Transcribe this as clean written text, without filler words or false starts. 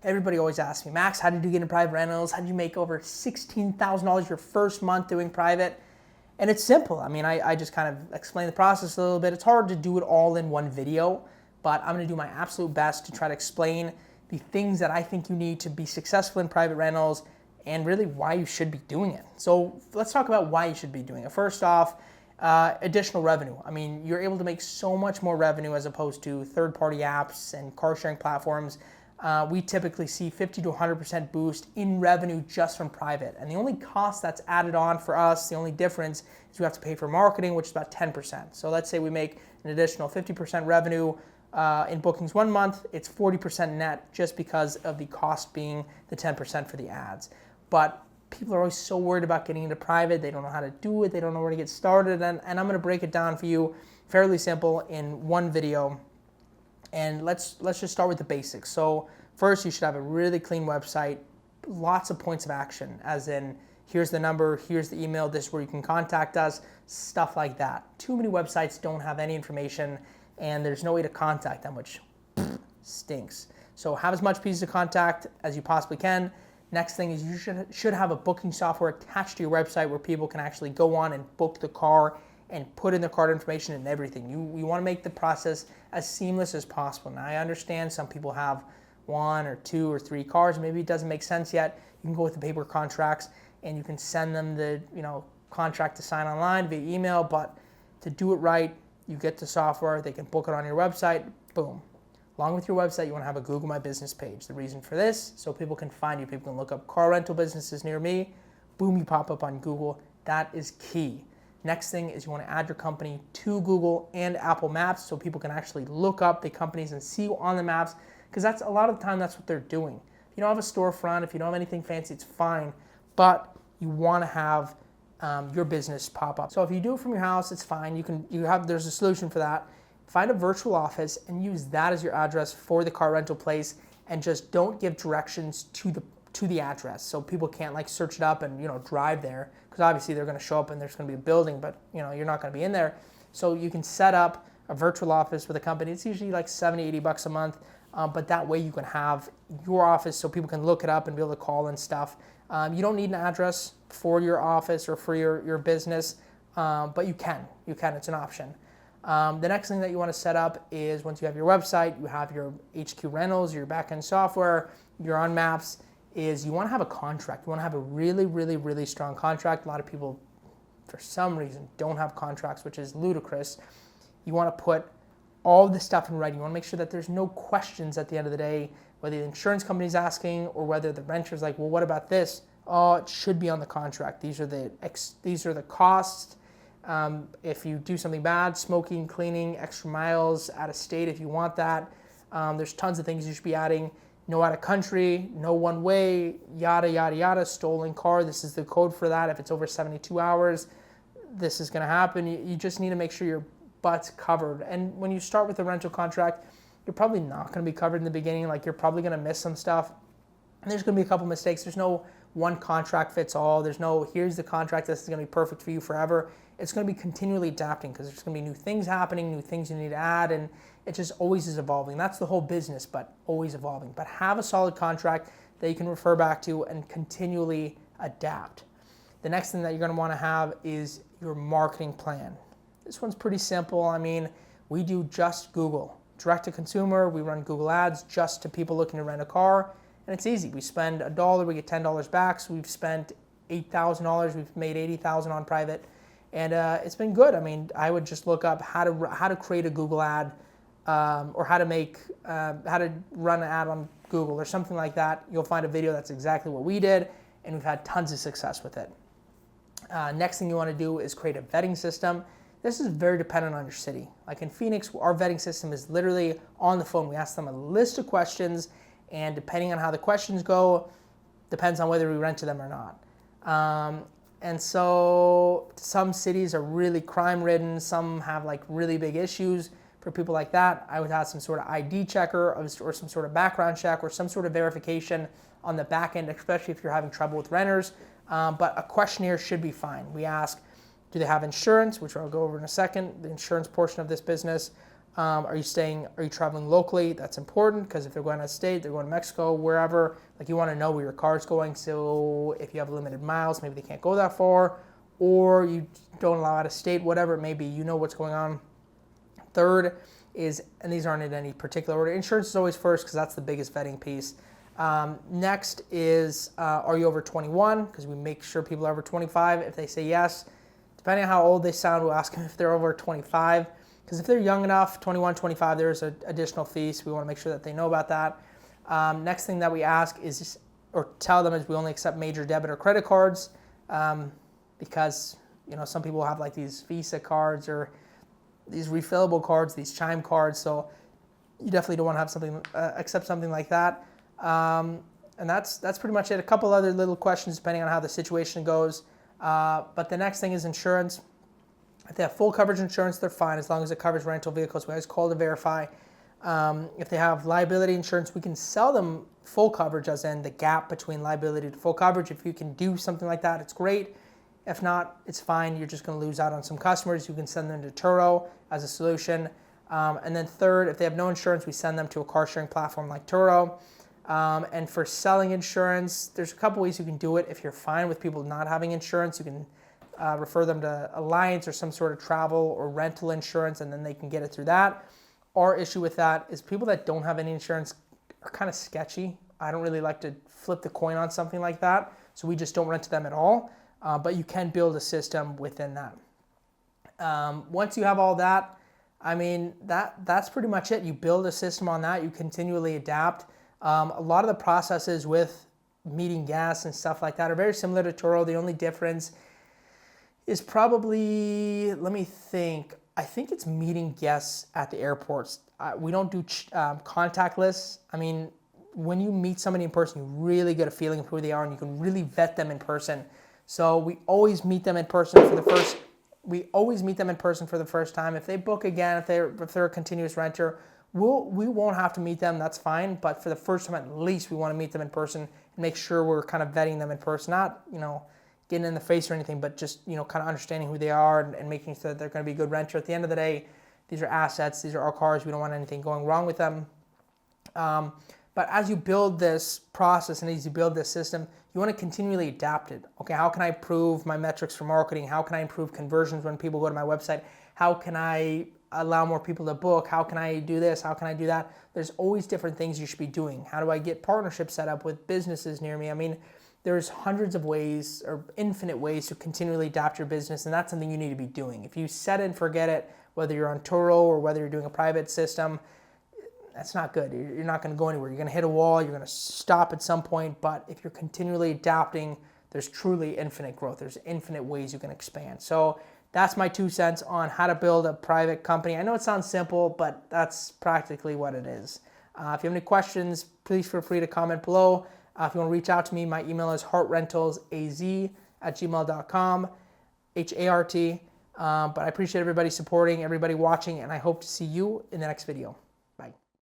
Everybody always asks me, Max, how did you get into private rentals? How did you make over $16,000 your first month doing private? And it's simple. I mean, I just kind of explain the process a little bit. It's hard to do it all in one video, but I'm going to do my absolute best to try to explain the things that I think you need to be successful in private rentals and really why you should be doing it. So let's talk about why you should be doing it. First off, additional revenue. I mean, you're able to make so much more revenue as opposed to third-party apps and car sharing platforms. We typically see 50 to 100% boost in revenue just from private. And the only cost that's added on for us, the only difference is we have to pay for marketing, which is about 10%. So let's say we make an additional 50% revenue in bookings 1 month, it's 40% net just because of the cost being the 10% for the ads. But people are always so worried about getting into private. They don't know how to do it. They don't know where to get started. And I'm going to break it down for you fairly simple in one video. And let's just start with the basics. So first, you should have a really clean website, lots of points of action, as in here's the number, here's the email, this is where you can contact us, stuff like that. Too many websites don't have any information, and there's no way to contact them, which stinks. So have as much pieces of contact as you possibly can. Next thing is you should have a booking software attached to your website where people can actually go on and book the car and put in their card information and everything. You want to make the process as seamless as possible. Now I understand some people have 1 or 2 or 3 cars. Maybe it doesn't make sense yet. You can go with the paper contracts and you can send them the contract to sign online via email. But to do it right, you get the software. They can book it on your website. Boom. Along with your website, you want to have a Google My Business page. The reason for this, so people can find you. People can look up car rental businesses near me. Boom, you pop up on Google. That is key. Next thing is you want to add your company to Google and Apple Maps so people can actually look up the companies and see you on the maps, because that's a lot of the time that's what they're doing. If you don't have a storefront, if you don't have anything fancy, it's fine, but you want to have your business pop up. So if you do it from your house, it's fine. There's a solution for that. Find a virtual office and use that as your address for the car rental place, and just don't give directions to the address so people can't like search it up and drive there, because obviously they're going to show up and there's going to be a building, but you're not going to be in there. So you can set up a virtual office with a company. It's usually like $70-$80 a month, but that way you can have your office so people can look it up and be able to call and stuff. You don't need an address for your office or for your business, but you can. It's an option. The next thing that you want to set up is, once you have your website, you have your HQ rentals, your backend software, you're on maps, is you want to have a contract. You want to have a really, really, really strong contract. A lot of people, for some reason, don't have contracts, which is ludicrous. You want to put all the stuff in writing. You want to make sure that there's no questions at the end of the day, whether the insurance company's asking or whether the renter's like, well, what about this? Oh, it should be on the contract. These are the costs. If you do something bad, smoking, cleaning, extra miles, out of state if you want that. There's tons of things you should be adding. No out of country, no one way, yada, yada, yada, stolen car. This is the code for that. If it's over 72 hours, this is going to happen. You just need to make sure your butt's covered. And when you start with a rental contract, you're probably not going to be covered in the beginning. Like, you're probably going to miss some stuff. And there's going to be a couple mistakes. There's no one contract fits all. There's no, here's the contract, this is going to be perfect for you forever. It's going to be continually adapting, because there's going to be new things happening, new things you need to add, and it just always is evolving. That's the whole business, but always evolving. But have a solid contract that you can refer back to and continually adapt. The next thing that you're going to want to have is your marketing plan. This one's pretty simple. I mean, we do just Google. Direct to consumer, we run Google ads just to people looking to rent a car, and it's easy. We spend $1, we get $10 back. So we've spent $8,000, we've made $80,000 on private. And it's been good. I mean, I would just look up how to create a Google ad, or how to run an ad on Google or something like that. You'll find a video that's exactly what we did, and we've had tons of success with it. Next thing you want to do is create a vetting system. This is very dependent on your city. Like in Phoenix, our vetting system is literally on the phone. We ask them a list of questions, and depending on how the questions go, depends on whether we rent to them or not. And so some cities are really crime-ridden. Some have like really big issues. For people like that, I would have some sort of ID checker or some sort of background check or some sort of verification on the back end, especially if you're having trouble with renters. But a questionnaire should be fine. We ask, do they have insurance, which I'll go over in a second, the insurance portion of this business. Are you traveling locally? That's important because if they're going out of state, they're going to Mexico, wherever, like you want to know where your car's going. So if you have limited miles, maybe they can't go that far, or you don't allow out of state, whatever it may be, you know what's going on. Third is, and these aren't in any particular order, insurance is always first because that's the biggest vetting piece. Next is, are you over 21? Because we make sure people are over 25. If they say yes, depending on how old they sound, we'll ask them if they're over 25. Because if they're young enough, 21, 25, there's an additional fee, so we want to make sure that they know about that. Next thing that we ask is, or tell them, is we only accept major debit or credit cards, because some people have like these Visa cards or these refillable cards, these Chime cards, so you definitely don't want to have accept something like that. And that's pretty much it. A couple other little questions depending on how the situation goes. But the next thing is insurance. If they have full coverage insurance, they're fine as long as it covers rental vehicles. We always call to verify. If they have liability insurance, we can sell them full coverage, as in the gap between liability to full coverage. If you can do something like that, it's great. If not, it's fine. You're just going to lose out on some customers. You can send them to Turo as a solution. And then third, if they have no insurance, we send them to a car sharing platform like Turo. And for selling insurance, there's a couple ways you can do it. If you're fine with people not having insurance, you can refer them to Alliance or some sort of travel or rental insurance, and then they can get it through that. Our issue with that is people that don't have any insurance are kind of sketchy. I don't really like to flip the coin on something like that, so we just don't rent to them at all. But you can build a system within that. Once you have all that, I mean, that's pretty much it. You build a system on that. You continually adapt. A lot of the processes with meeting guests and stuff like that are very similar to Turo. The only difference is probably, let me think, I think it's meeting guests at the airports. We don't do contactless. I mean, when you meet somebody in person, you really get a feeling of who they are and you can really vet them in person. So we always meet them in person for the first time. If they book again, if they're a continuous renter, we won't have to meet them, that's fine. But for the first time, at least we want to meet them in person and make sure we're kind of vetting them in person, not, getting in the face or anything, but just, kind of understanding who they are and making sure that they're going to be a good renter. At the end of the day, these are assets, these are our cars, we don't want anything going wrong with them. But as you build this process and as you build this system, you want to continually adapt it. Okay, how can I improve my metrics for marketing? How can I improve conversions when people go to my website? How can I allow more people to book? How can I do this? How can I do that? There's always different things you should be doing. How do I get partnerships set up with businesses near me? I mean, there's hundreds of ways or infinite ways to continually adapt your business, and that's something you need to be doing. If you set it and forget it, whether you're on Turo or whether you're doing a private system, that's not good. You're not going to go anywhere. You're going to hit a wall. You're going to stop at some point. But if you're continually adapting, there's truly infinite growth. There's infinite ways you can expand. So that's my 2 cents on how to build a private company. I know it sounds simple, but that's practically what it is. If you have any questions, please feel free to comment below. If you want to reach out to me, my email is heartrentalsaz@gmail.com, HART. But I appreciate everybody supporting, everybody watching, and I hope to see you in the next video.